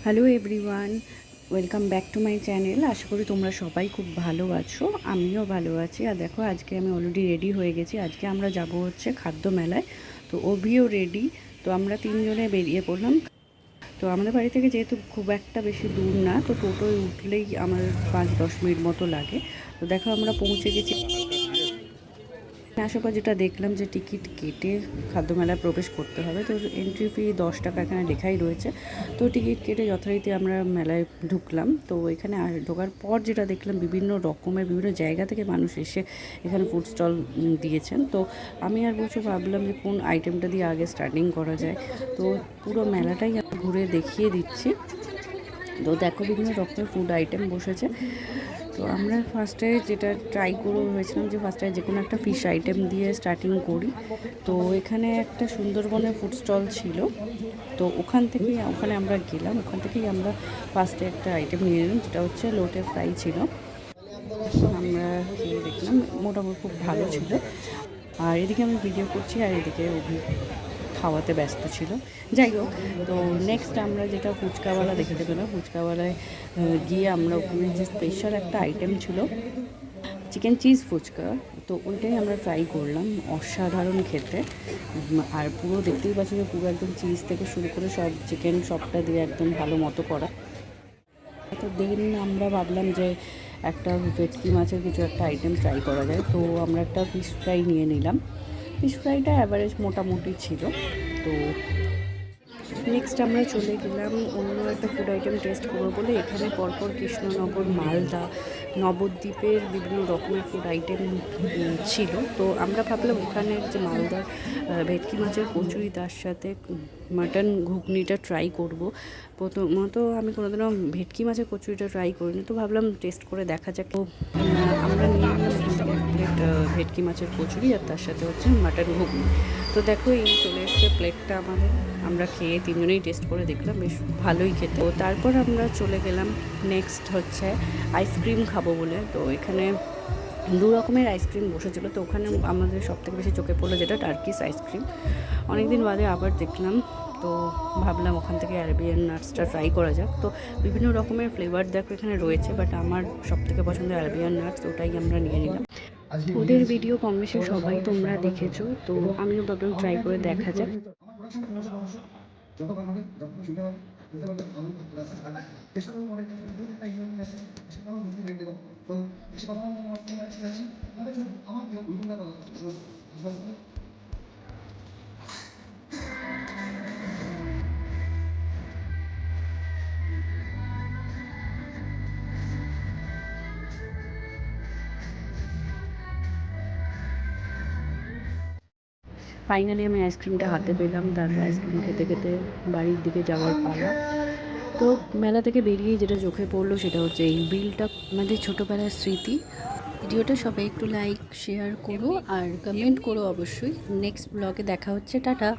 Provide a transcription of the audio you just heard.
Hello everyone, welcome back to my channel. আশা করি তোমরা সবাই খুব ভালো আছো, আমিও ভালো আছি। আর দেখো, আজকে আমি অলরেডি রেডি হয়ে গেছি। আজকে আমরা যাব হচ্ছে খাদ্য মেলায়। তো অভিও রেডি। তো আমরা তিনজনে বেরিয়ে পড়লাম। তো আমাদের বাড়ি থেকে যেহেতু খুব একটা বেশি দূর না, তো টোটোয় উঠলেই আমার 5-10 মিনিট মতো লাগে। তো দেখো, আমরা পৌঁছে গেছি। আসার পর যেটা দেখলাম যে টিকিট কেটে খাদ্যমেলায় প্রবেশ করতে হবে। তো এন্ট্রি ফি 10 টাকা এখানে লেখাই রয়েছে। তো টিকিট কেটে যথারীতি আমরা মেলায় ঢুকলাম। তো এখানে ঢোকার পর যেটা দেখলাম, বিভিন্ন রকমের বিভিন্ন জায়গা থেকে মানুষ এসে এখানে ফুড স্টল দিয়েছেন। তো আমি আর বলছো ভাবলাম যে কোন আইটেমটা দিয়ে আগে স্টার্টিং করা যায়। তো পুরো মেলাটাই ঘুরে দেখিয়ে দিচ্ছি। তো দেখো, বিভিন্ন রকমের ফুড আইটেম বসেছে। তো আমরা ফার্স্টে যেটা ট্রাই করে হয়েছিলাম যে ফার্স্টে যে কোনো একটা ফিশ আইটেম দিয়ে স্টার্টিং করি। তো এখানে একটা সুন্দরবনের ফুড স্টল ছিল। তো ওখানে আমরা গেলাম। ওখান থেকেই আমরা ফার্স্টে একটা আইটেম নিয়ে নিলাম, যেটা হচ্ছে লোটে ফ্রাই ছিল। আমরা খেয়ে দেখলাম, মোটামুটি খুব ভালো ছিল। আর এদিকে আমি ভিডিও করছি, আর এদিকে খাওয়াতে ব্যস্ত ছিল। যাই হোক, তো নেক্সট আমরা যেটা ফুচকাওয়ালা দেখতে পেলাম, ফুচকাওয়ালায় গিয়ে আমরা ওখানে যে স্পেশাল একটা আইটেম ছিল চিকেন চিজ ফুচকা, তো ওইটাই আমরা ট্রাই করলাম। অসাধারণ খেতে। আর পুরো দেখতেই পাচ্ছি যে পুরো একদম চিজ থেকে শুরু করে সব চিকেন সবটা দিয়ে একদম ভালো মতো করা। তো দেন আমরা ভাবলাম যে একটা ভেটকি মাছের কিছু একটা আইটেম ট্রাই করা যায়। তো আমরা একটা ফিশ ফ্রাই নিয়ে নিলাম। ফিশ ফ্রাইটা অ্যাভারেজ মোটামুটি ছিল। তো নেক্সট আমরা চলে গেলাম অন্য একটা ফুড আইটেম টেস্ট করবো বলে। এখানে পরপর কৃষ্ণনগর, মালদা, নবদ্বীপের বিভিন্ন রকমের ফুড আইটেম ছিল। তো আমরা ভাবলাম ওখানের যে মালদার ভেটকি মাছের কচুরি, তার সাথে মাটন ঘুগনিটা ট্রাই করব। প্রথমত আমি কোনোদিনও ভেটকি মাছের কচুরিটা ট্রাই করিনি, তো ভাবলাম টেস্ট করে দেখা যাক। তো আমরা নিয়ে নিলাম এখান থেকে এক প্লেট ভেটকি মাছের কচুরি, আর তার সাথে হচ্ছে মাটন ঘুগনি। তো দেখো, এই চলে এসছে প্লেটটা আমাদের। আমরা খেয়ে তিনজনেই টেস্ট করে দেখলাম, বেশ ভালোই খেতে। তো তারপর আমরা চলে গেলাম নেক্সট হচ্ছে আইসক্রিম খাবো বলে। তো এখানে দু রকমের আইসক্রিম বসেছিল। তো ওখানে আমাদের সবথেকে বেশি চোখে পড়লো যেটা টার্কিশ আইসক্রিম। অনেকদিন বাদে আবার দেখলাম, তো ভাবলাম ওখান থেকে অ্যারাবিয়ান নাটসটা ট্রাই করা যাক। তো বিভিন্ন রকমের ফ্লেভার দেখো এখানে রয়েছে, বাট আমার সবথেকে পছন্দ অ্যারাবিয়ান নাটস, ওটাই আমরা নিয়ে নিলাম। ওদের ভিডিও কম বেশি সবাই তোমরা দেখেছো, তো আমিও ভাবলাম ট্রাই করে দেখা যাক। ফাইনালি আমি আইসক্রিমটা হাতে পেলাম। তারপর আইসক্রিম খেতে খেতে বাড়ির দিকে যাওয়ার পালা। তো মেলা থেকে বেরিয়ে যেটা চোখে পড়লো সেটা হচ্ছে এই বিলটা, আমাদের ছোটোবেলার স্মৃতি। ভিডিওটা সবাই একটু লাইক শেয়ার করো আর কমেন্ট করো অবশ্যই। নেক্সট ব্লগে দেখা হচ্ছে, টাটা।